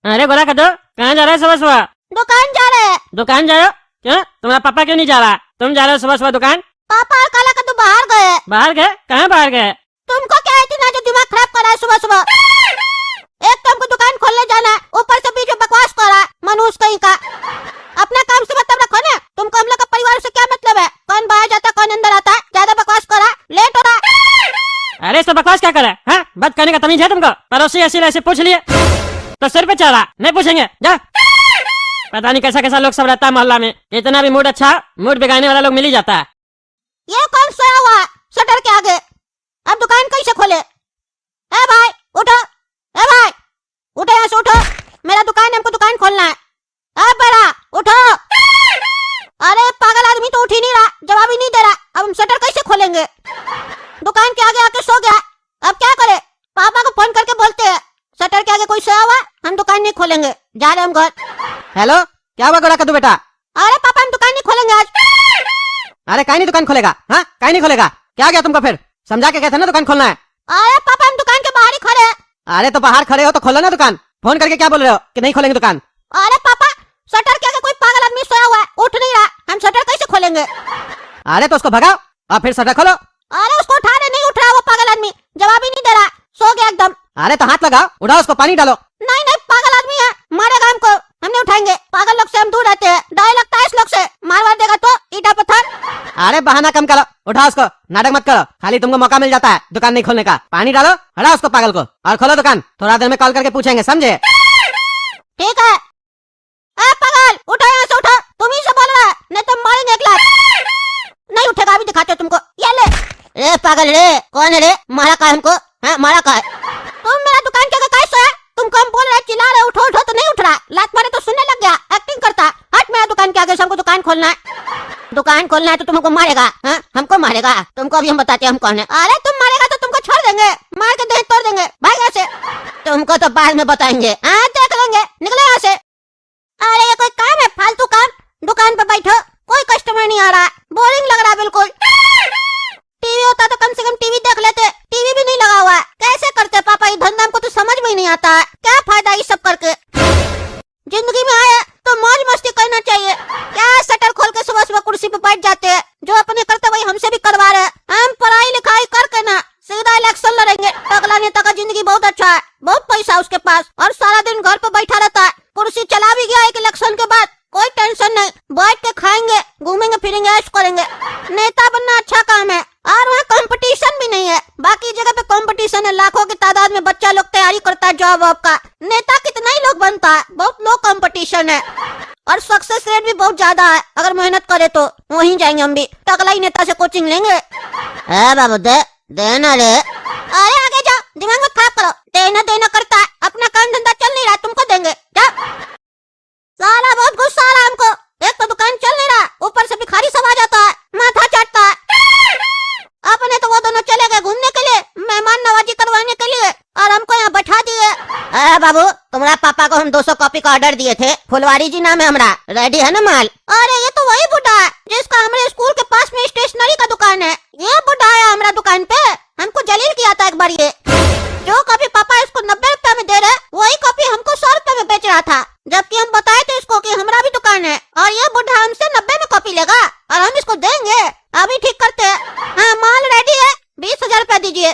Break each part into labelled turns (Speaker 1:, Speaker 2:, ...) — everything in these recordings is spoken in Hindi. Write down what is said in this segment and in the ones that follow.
Speaker 1: अरे गोरा कदो, कहाँ जा रहे हो सुबह सुबह?
Speaker 2: दुकान जा रहे हैं।
Speaker 1: दुकान जा रहे हो? क्यों? तुम्हारा पापा क्यों नहीं जा रहा? तुम जा रहे हो सुबह सुबह दुकान?
Speaker 2: पापा और काला कद्दू बाहर गए।
Speaker 1: बाहर गए? कहाँ बाहर गए?
Speaker 2: तुमको क्या है इतना जो दिमाग खराब कर रहा है सुबह सुबह? एक तो हमको दुकान खोलने जाना है, ऊपर से बीच में बकवास कर रहा है मनूस कहीं का। अपना काम से मतलब रखो ना। तुमको हम लोग का परिवार से क्या मतलब है? कौन बाहर जाता कौन अंदर आता है? ज्यादा बकवास कर रहा है, लेट हो रहा है।
Speaker 1: अरे तो बकवास क्या करे? हाँ, बात करने का तमीज है तुमको? पड़ोसी ऐसे पूछ लिए तो सिर पे चढ़ा, नहीं पूछेंगे? जा। पता नहीं कैसा कैसा लोग सब रहता है मोहल्ला में। इतना भी मूड अच्छा, मूड बिगाड़ने वाला लोग मिल ही जाता है।
Speaker 2: ये कौन सोया हुआ है शटर के आगे? अब दुकान कैसे खोले? ए भाई उठो, ए भाई उठो, यहाँ से उठो। मेरा दुकान है, हमको दुकान खोलना है। ए बड़ा उठो। अरे पागल आदमी तो उठ ही नहीं रहा, जवाब ही नहीं दे रहा। अब हम शटर कैसे खोलेंगे? दुकान के आगे आके सो गया, अब क्या करे? पापा को फोन करके बोलते हैं शटर के आगे कोई सोया हुआ, हम दुकान नहीं खोलेंगे, जा रहे हम घर।
Speaker 1: हेलो, क्या हुआ गोरा कद्दू बेटा?
Speaker 2: अरे पापा हम दुकान नहीं खोलेंगे आज।
Speaker 1: अरे काहे नहीं दुकान खोलेगा? हाँ, काहे नहीं खोलेगा? क्या गया तुमको? फिर समझा के कहते ना दुकान खोलना है।
Speaker 2: अरे पापा हम दुकान के बाहर ही खड़े हैं।
Speaker 1: अरे तो बाहर खड़े हो तो खोलो ना दुकान। फोन करके क्या बोल रहे हो कि नहीं खोलेंगे दुकान?
Speaker 2: अरे पापा शटर के आगे कोई पागल आदमी सोया हुआ है, उठ नहीं रहा, हम शटर कैसे खोलेंगे?
Speaker 1: अरे तो उसको भगाओ और फिर शटर खोलो।
Speaker 2: अरे उसको उठा रहे, नहीं उठ रहा वो पागल आदमी, जवाब ही नहीं दे रहा, सो गया एकदम।
Speaker 1: अरे तो हाथ लगाओ, उठाओ उसको, पानी डालो।
Speaker 2: नहीं नहीं पागल आदमी है, मारेगा हमको, हम नहीं उठाएंगे। पागल लोग से हम दूर रहते हैं, डर लगता है इस लोग से, मार देगा तो ईटा पत्थर।
Speaker 1: अरे बहाना कम करो, उठाओ उसको, नाटक मत करो। खाली तुमको मौका मिल जाता है दुकान नहीं खोलने का। पानी डालो, हटाओ उसको पागल को और खोलो दुकान। थोड़ा देर में कॉल करके पूछेंगे, समझे?
Speaker 2: ठीक है। ए पागल उठो, यहाँ से उठो, तुम ही से बोल रहा है, नहीं तो मारेंगे एक लात। नहीं उठेगा, अभी दिखाते हो तुमको, ये ले। ए पागल रे, कौन है रे? मारा का हमको? हाँ मारा का है? तुम मेरा दुकान के आगे कैसे सोया? तुमको हम बोल रहे चिल्ला रहे उठो उठो तो नहीं उठ रहा, लात मारे तो सुनने लग गया, एक्टिंग करता। हट मेरा दुकान के आगे से, हमको दुकान खोलना है। दुकान खोलना है तो तुमको मारेगा? हाँ हमको मारेगा? तुमको अभी हम बताते हैं हम कौन है। अरे तुम मारेगा तो तुमको छोड़ देंगे, मार के देह तोड़ देंगे, भाग यहाँ से। तुमको तो बाद में बताएंगे, हाँ देख लेंगे, निकलो यहाँ से। अरे ये कोई काम है फालतू काम? दुकान पे बैठो, कोई कस्टमर नहीं आ रहा, बोरिंग लग रहा बिल्कुल। टीवी होता तो कम से कम टीवी देख लेते, टीवी भी नहीं लगा हुआ है। कैसे करते पापा ये धंधा? हमको तो समझ में ही नहीं आता है, क्या फायदा ये सब करके? जिंदगी में आए तो मौज मस्ती करना चाहिए। क्या शटर खोल के सुबह सुबह कुर्सी पे बैठ जाते हैं? जो अपने करते वही हमसे भी करवा रहे हैं। हम पढ़ाई लिखाई करके ना सीधा इलेक्शन लड़ेंगे। अगला नेता का जिंदगी बहुत अच्छा है, बहुत पैसा उसके पास, और सारा दिन घर पे बैठा रहता है। कुर्सी चला भी गया एक इलेक्शन के बाद, कोई टेंशन नहीं, बैठ के खाएंगे, घूमेंगे फिरेंगे, ऐश करेंगे। नेता बनना अच्छा काम है, और वहाँ कंपटीशन भी नहीं है। बाकी जगह पे कंपटीशन है, लाखों की तादाद में बच्चा लोग तैयारी करता है जॉब वॉब का। नेता कितना ही लोग बनता है, बहुत लो कंपटीशन है, और सक्सेस रेट भी बहुत ज्यादा है। अगर मेहनत करे तो वहीं जाएंगे हम भी, टकला ही नेता से कोचिंग लेंगे। बाबू दे देना रे। अरे आगे जाओ, दिमाग मत खराब करो, देना देना करता है, अपना काम धंधा चल नहीं रहा, तुमको देंगे। साला बहुत गुस्सा आ रहा हमको, एक तो दुकान चल नहीं रहा, ऊपर से भिखारी सब आ जाता है, माथा चाटता है। अपने तो वो दोनों चले गए घूमने के लिए, मेहमान नवाजी करवाने के लिए, और हमको यहाँ बैठा दिए। अरे बाबू तुम्हारा पापा को हम 200 कॉपी का ऑर्डर दिए थे, फुलवारी जी नाम है हमारा, रेडी है ना माल? अरे ये तो वही बुढ़ा है जिसका हमारे स्कूल के पास में स्टेशनरी का दुकान है। ये बुढ़ा आया हमारा दुकान पे, हमको जलील किया था एक बार। ये जो कॉपी पापा इसको 90 रुपए में दे रहे, वही कॉपी हमको 100 रुपए में बेच रहा था, जबकि हम बताए थे इसको कि हमारा भी दुकान है, और ये बुढ़ा हमसे 90 में कॉपी लेगा और हम इसको देंगे। अभी ठीक करते हैं। हाँ माल रेडी है, 20,000 रुपया दीजिए।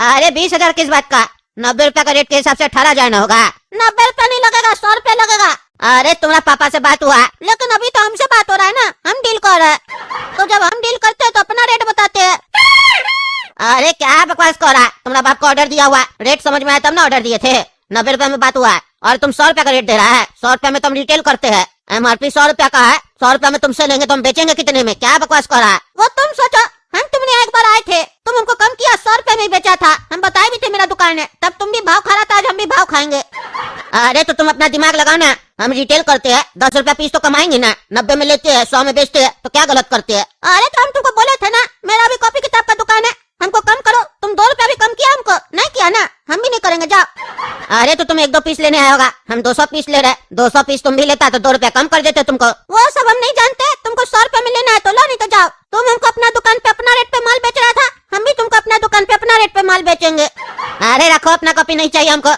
Speaker 2: अरे 20,000 किस बात का? 90 रुपया का रेट के हिसाब से 18,000 न होगा? 90 रुपया नहीं लगेगा, 100 रुपया लगेगा। अरे तुम्हारा पापा से बात हुआ? लेकिन अभी तो हमसे बात हो रहा है ना, हम डील कर रहे हैं, तो जब हम डील करते हैं तो अपना रेट बताते हैं। अरे क्या बकवास कर रहा है? तुम्हारा बाप को ऑर्डर दिया हुआ, रेट समझ में आया तब ना ऑर्डर दिए थे। 90 रुपए में बात हुआ है, और तुम 100 रुपया का रेट दे रहा है। 100 रुपया में तुम रिटेल करते हैं, MRP 100 रुपया का है, 100 रुपया में तुमसे लेंगे तो हम बेचेंगे कितने में? क्या बकवास कर रहा है? वो तुम सोचो, हम तुमने एक बार आए थे, तुम हमको कम किया, 100 रुपए में बेचा था, हम बताए भी थे मेरा दुकान है, तब तुम भी भाव खा रहा था, आज हम भी भाव खाएंगे। अरे तो तुम अपना दिमाग लगाओ ना, हम रिटेल करते हैं, 10 रुपया पीस तो कमाएंगे ना, 90 में लेते हैं, 100 में बेचते हैं, तो क्या गलत करते हैं? अरे तो हम तुमको बोले थे ना, मेरा भी कॉपी किताब का दुकान है, हमको कम करो। तुम 2 रुपया भी कम किया, हमको नहीं किया ना, हम भी नहीं करेंगे, जाओ। अरे तो तुम 1-2 पीस लेने आया होगा, हम 200 पीस ले रहे, 200 पीस तुम भी लेता तो 2 रुपया कम कर देते तुमको। वो सब हम नहीं जानते, तुमको 100 रुपया में लेना है तो लो, नहीं तो जाओ। तुम हमको अपना दुकान पे अपना रेट पे माल बेच रहा था, हम भी तुमको अपना दुकान पे अपना रेट पे माल बेचेंगे। अरे रखो अपना कॉपी, नहीं चाहिए हमको।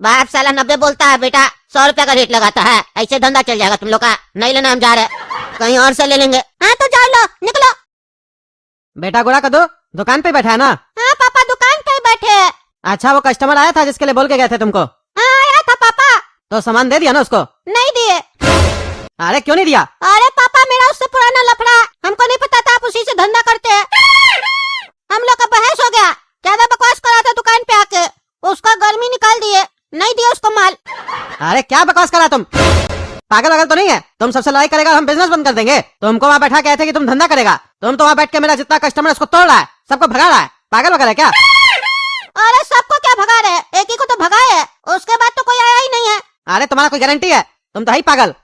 Speaker 2: बाप साला 90 बोलता है बेटा, 100 रुपया का रेट लगाता है। ऐसे धंधा चल जाएगा तुम लोग का। नहीं लेना, हम जा रहे, कहीं और से ले लेंगे। हाँ तो जाओ, लो निकलो।
Speaker 1: बेटा गोरा कदू दुकान पे बैठा है ना?
Speaker 2: हाँ पापा दुकान पे बैठे हैं।
Speaker 1: अच्छा, वो कस्टमर आया था जिसके लिए बोल के गए थे तुमको?
Speaker 2: हाँ आया था पापा।
Speaker 1: तो सामान दे दिया ना उसको?
Speaker 2: नहीं दिए।
Speaker 1: अरे क्यों नहीं दिया?
Speaker 2: अरे पापा मेरा उससे पुराना लफड़ा है, हमको नहीं पता था आप उसी से धंधा करते हैं। हम लोग का बहस हो गया, ज्यादा बकवास करा था दुकान पे आके, उसका गर्मी निकाल दिए, नहीं दिए उसको माल।
Speaker 1: अरे क्या बकवास करा तुम? पागल वगल तो नहीं है? तुम सबसे लड़ाई करेगा हम बिजनेस बंद कर देंगे। तुमको वहाँ बैठा कहते कि तुम धंधा करेगा, तुम तो वहाँ बैठ के मेरा जितना कस्टमर है उसको तोड़ रहा है, सबको भगा रहा है। पागल वगल है क्या?
Speaker 2: अरे सबको क्या भगा रहे, एक ही को तो भगाए है, उसके बाद तो कोई आया ही नहीं है।
Speaker 1: अरे तुम्हारा कोई गारंटी है? तुम तो है ही पागल,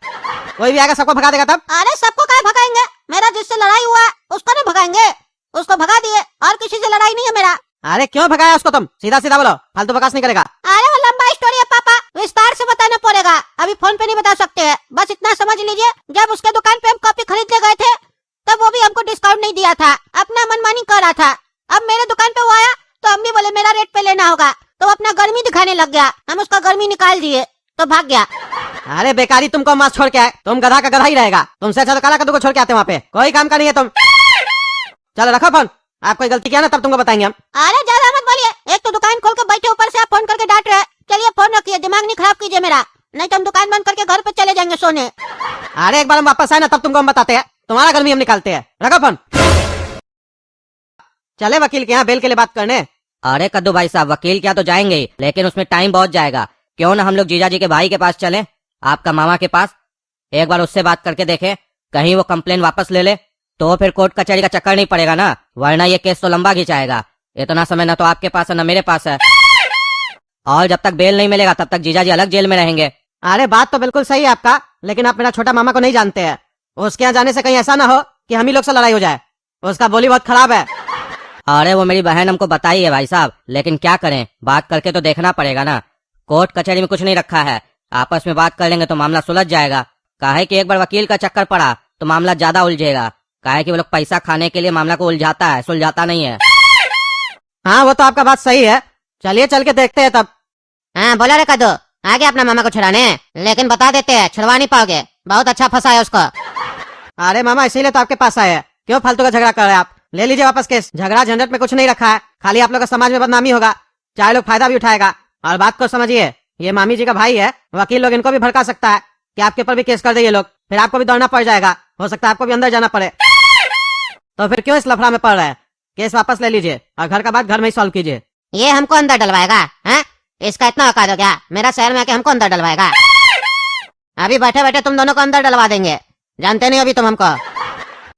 Speaker 1: कोई भी आएगा सबको भगा देगा तब।
Speaker 2: अरे सबको क्या भगाएंगे, मेरा जिससे लड़ाई हुआ है उसको नहीं भगाएंगे, उसको भगा दिए, और किसी से लड़ाई नहीं है मेरा।
Speaker 1: अरे क्यों भगाया उसको तुम? सीधा सीधा बोलो, फालतू बकवास नहीं करेगा।
Speaker 2: अरे वो लंबा स्टोरी है पापा, विस्तार से बताना पड़ेगा, अभी फोन पे नहीं बता सकते हैं। बस इतना समझ लीजिए, जब उसके दुकान पे हम कॉपी खरीदने गए थे तब वो भी हमको डिस्काउंट नहीं दिया था, अपना मनमानी कर रहा था। अब मेरे दुकान पे वो आया तो हम भी बोले मेरा रेट पे लेना होगा, तो वो अपना गर्मी दिखाने लग गया, हम उसका गर्मी निकाल दिए तो भाग गया।
Speaker 1: अरे बेकारी तुमको मस्त छोड़ के आए, तुम गधा का गधा ही रहेगा। तुमसे अच्छा तो काला कद्दू को छोड़ के आते वहाँ पे, कोई काम का नहीं है तुम। चलो रखो फोन, आप कोई गलती किया ना तब तुमको बताएंगे हम।
Speaker 2: अरे ज्यादा मत बोलिए, एक तो दुकान खोल के बैठे, ऊपर से आप फोन करके डांट रहे हैं। चलिए फोन रखिए, दिमाग नहीं खराब कीजिए मेरा, नहीं तो हम दुकान बंद करके घर पे चले जाएंगे सोने।
Speaker 1: अरे एक बार हम वापस आए ना तब तुमको हम बताते हैं, तुम्हारा गर्मी हम निकालते हैं। रखो फोन। चले वकील के यहाँ बेल के लिए बात करने।
Speaker 3: अरे कद्दू भाई साहब, वकील क्या तो जाएंगे ही, लेकिन उसमें टाइम बहुत जाएगा। क्यों ना हम लोग जीजा जी के भाई के पास चलें, आपका मामा के पास, एक बार उससे बात करके देखें, कहीं वो कंप्लेन वापस ले ले तो फिर कोर्ट कचहरी का चक्कर नहीं पड़ेगा ना, वरना ये केस तो लंबा खिंचाएगा। इतना समय ना तो आपके पास है ना मेरे पास है, और जब तक बेल नहीं मिलेगा तब तक जीजा जी अलग जेल में रहेंगे।
Speaker 1: अरे बात तो बिल्कुल सही है आपका, लेकिन आप मेरा छोटा मामा को नहीं जानते हैं। उसके यहाँ जाने से कहीं ऐसा ना हो कि हम ही लोग से लड़ाई हो जाए, उसका बोली बहुत खराब है।
Speaker 3: अरे वो मेरी बहन हमको बताई है भाई साहब, लेकिन क्या करें, बात करके तो देखना पड़ेगा ना। कोर्ट कचहरी में कुछ नहीं रखा है, आपस में बात कर लेंगे तो मामला सुलझ जाएगा। काहे कि एक बार वकील का चक्कर पड़ा तो मामला ज्यादा उलझेगा। काहे कि वो लोग पैसा खाने के लिए मामला को उलझाता है, सुलझाता नहीं है।
Speaker 1: हाँ वो तो आपका बात सही है, चलिए चल के देखते हैं तब।
Speaker 2: हाँ बोला रे कद्दू, आगे अपना मामा को छुड़ाने, लेकिन बता देते हैं छुड़वा नहीं पाओगे, बहुत अच्छा फंसा है उसको।
Speaker 1: अरे मामा इसीलिए तो आपके पास आए हैं, क्यों फालतू का झगड़ा कर रहे हैं आप? ले लीजिए वापस केस, झगड़ा झंझट में कुछ नहीं रखा है, खाली आप लोग का समाज में बदनामी होगा, चाहे लोग फायदा भी उठाएगा। और बात को समझिए, ये मामी जी का भाई है, वकील लोग इनको भी भड़का सकता है कि आपके ऊपर भी केस कर दे ये लोग, फिर आपको भी दौड़ना पड़ जाएगा, हो सकता है आपको भी अंदर जाना पड़े। तो फिर क्यों इस लफड़ा में पड़ रहे हैं? केस वापस ले लीजिए और घर का बात घर में ही सॉल्व कीजिए।
Speaker 2: ये हमको अंदर डलवाएगा हैं? इसका इतना औकात हो गया, मेरा शहर में आके हमको अंदर डलवाएगा। अभी बैठे बैठे तुम दोनों को अंदर डलवा देंगे, जानते नहीं अभी तुम हमको।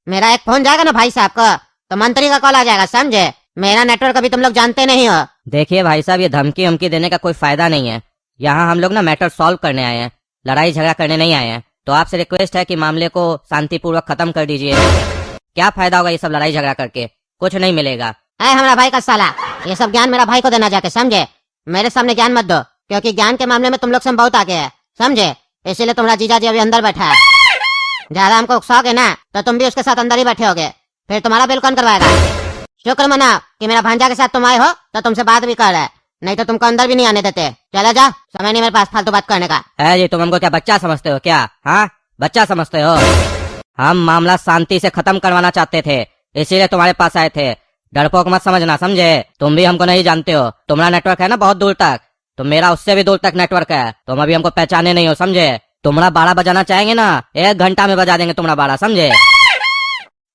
Speaker 2: मेरा एक फोन जाएगा ना भाई साहब को तो मंत्री का कॉल आ जाएगा, समझे? मेरा नेटवर्क अभी तुम लोग जानते नहीं हो।
Speaker 3: देखिए भाई साहब, ये धमकी उमकी देने का कोई फायदा नहीं है। यहाँ हम लोग ना मैटर सॉल्व करने आए हैं, लड़ाई झगड़ा करने नहीं आए हैं। तो आपसे रिक्वेस्ट है कि मामले को शांतिपूर्वक खत्म कर दीजिए। क्या फायदा होगा ये सब लड़ाई झगड़ा करके, कुछ नहीं मिलेगा।
Speaker 2: है हमारा भाई का साला, ये सब ज्ञान मेरा भाई को देना जाके, समझे? मेरे सामने ज्ञान मत दो, क्योंकि ज्ञान के मामले में तुम लोग से हम बहुत आगे है, समझे? इसीलिए तुम्हारा जीजा जी अभी अंदर बैठा है। ज्यादा हमको उकसाओगे ना तो तुम भी उसके साथ अंदर ही बैठे होगे, फिर तुम्हारा बिल कौन करवाएगा? शुक्र मनाओ कि मेरा भांजा के साथ तुम आए हो तो तुमसे बात भी कर रहा है, नहीं तो तुमको अंदर भी नहीं आने देते। चलो जा, समय नहीं मेरे पास फालतू बात करने का।
Speaker 3: है जी, तुम हमको क्या बच्चा समझते हो क्या? हाँ बच्चा समझते हो? हम मामला शांति से खत्म करवाना चाहते थे, इसीलिए तुम्हारे पास आए थे। डरपोक मत समझना, समझे? तुम भी हमको नहीं जानते हो, तुम्हारा नेटवर्क है ना बहुत दूर तक, तो मेरा उससे भी दूर तक नेटवर्क है। तुम अभी हमको पहचाने नहीं हो, समझे? तुम्हारा बाड़ा बजाना चाहेंगे ना, 1 घंटा में बजा देंगे तुम्हारा बाड़ा, समझे?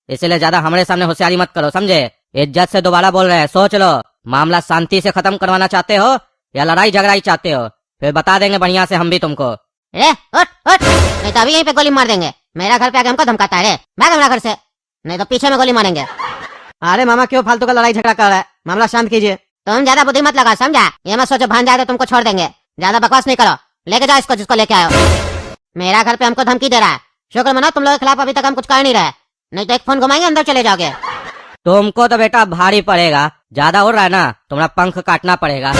Speaker 3: इसलिए ज्यादा हमारे सामने होशियारी मत करो, समझे? इज्जत से दोबारा बोल रहे हैं, सोच लो, मामला शांति से खत्म करवाना चाहते हो या लड़ाई झगड़ा ही चाहते हो, फिर बता देंगे बढ़िया से हम भी तुमको।
Speaker 2: उठ उठ, नहीं तो अभी यहीं पे गोली मार देंगे। मेरा घर पे आके हमको धमकाता है, भाग हमारा घर से, नहीं तो पीछे में गोली मारेंगे।
Speaker 1: अरे मामा क्यों फालतू का लड़ाई झगड़ा कर रहा है, मामला शांत कीजिए।
Speaker 2: तुम ज्यादा बुद्धि मत लगा, समझा? ये मत सोचो भान जाए तो तुमको छोड़ देंगे, ज्यादा बकवास नहीं करो, लेके जाओ इसको जिसको लेके आयो। मेरा घर पे हमको धमकी दे रहा है, शुक्र मनाओ तुम लोगों के खिलाफ अभी तक हम कुछ कर नहीं रहे, नहीं तो एक फोन घुमाएंगे अंदर चले जाओगे।
Speaker 3: तुमको तो बेटा भारी पड़ेगा, ज्यादा हो रहा है ना, तुम्हारा पंख काटना पड़ेगा।